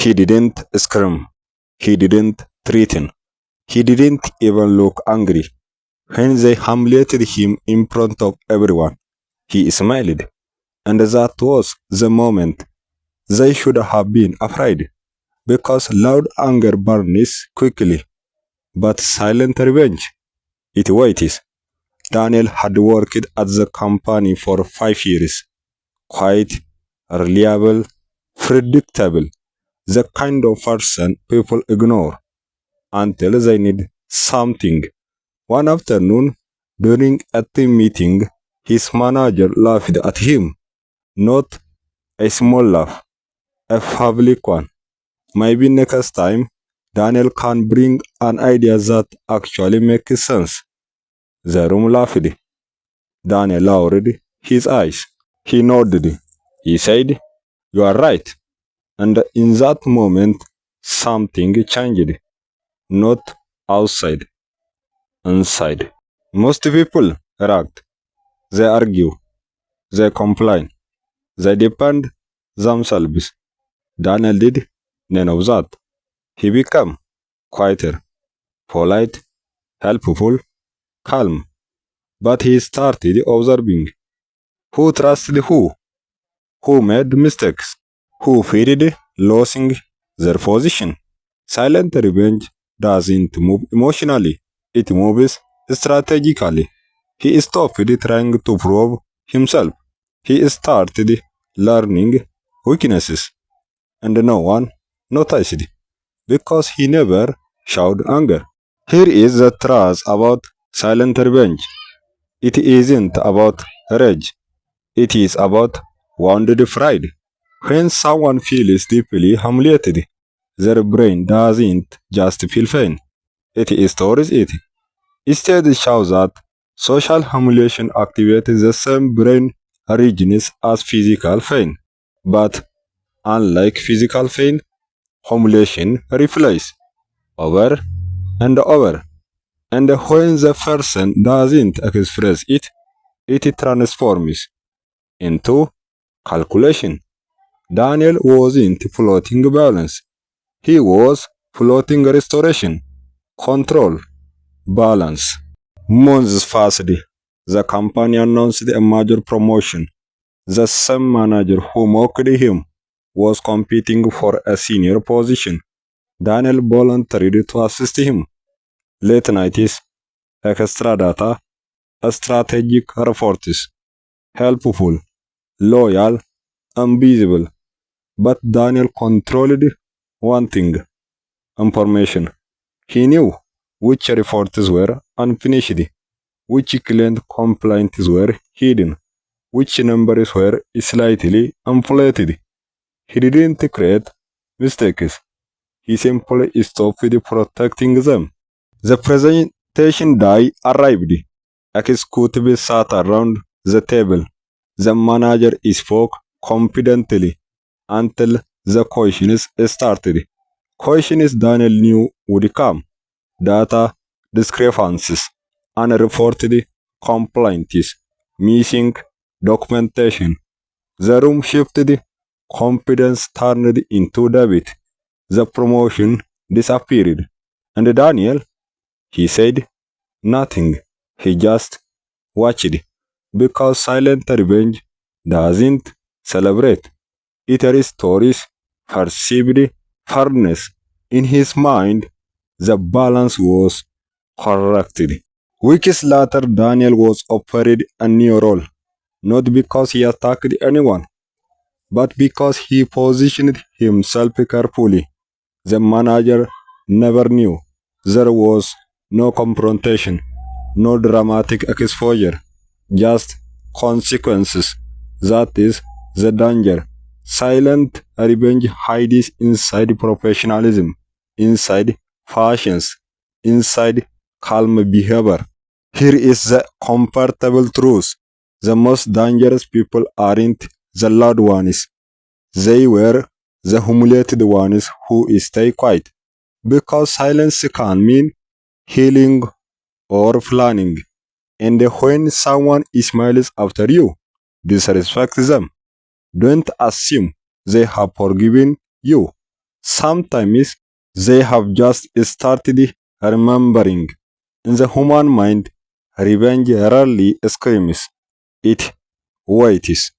He didn't scream. He didn't threaten. He didn't even look angry. When they humiliated him in front of everyone, he smiled. And that was the moment they should have been afraid, because loud anger burns quickly, but silent revenge, it waits. Daniel had worked at the company for 5 years. Quiet, reliable, predictable. The kind of person people ignore until they need something. One afternoon, during a team meeting, his manager laughed at him. Not a small laugh, a public one. Maybe next time, Daniel can bring an idea that actually makes sense. The room laughed. Daniel lowered his eyes. He nodded. He said, "You are right." And in that moment, something changed. Not outside, inside. Most people react. They argue. They complain. They defend themselves. Daniel did none of that. He became quieter, polite, helpful, calm. But he started observing who trusted who made mistakes, who feared losing their position. Silent revenge doesn't move emotionally, it moves strategically. He stopped trying to prove himself. He started learning weaknesses, and no one noticed because he never showed anger. Here is the truth about silent revenge. It isn't about rage. It is about wounded pride. When someone feels deeply humiliated, their brain doesn't just feel pain. It stores it. Studies show that social humiliation activates the same brain regions as physical pain. But unlike physical pain, humiliation replays over and over. And when the person doesn't express it, it transforms into calculation. Daniel wasn't floating balance. He was floating restoration, control, balance. Months passed. The company announced a major promotion. The same manager who mocked him was competing for a senior position. Daniel volunteered to assist him. Late nights, extra data, strategic reports, helpful, loyal, invisible. But Daniel controlled one thing: information. He knew which reports were unfinished, which client complaints were hidden, which numbers were slightly inflated. He didn't create mistakes. He simply stopped protecting them. The presentation day arrived. Executives sat around the table. The manager spoke confidently until the questions started. Questions Daniel knew would come: data discrepancies, unreported complaints, missing documentation. The room shifted, confidence turned into debate. The promotion disappeared. And Daniel, he said nothing. He just watched. Because silent revenge doesn't celebrate. It restores perceived fairness. In his mind, the balance was corrected. Weeks later, Daniel was offered a new role, not because he attacked anyone, but because he positioned himself carefully. The manager never knew. There was no confrontation, no dramatic exposure, just consequences. That is the danger. Silent revenge hides inside professionalism, inside fashions, inside calm behavior. Here is the comfortable truth. The most dangerous people aren't the loud ones. They were the humiliated ones who stay quiet. Because silence can mean healing or planning. And when someone smiles after you, disrespect them. Don't assume they have forgiven you. Sometimes they have just started remembering. In the human mind, revenge rarely screams, it waits.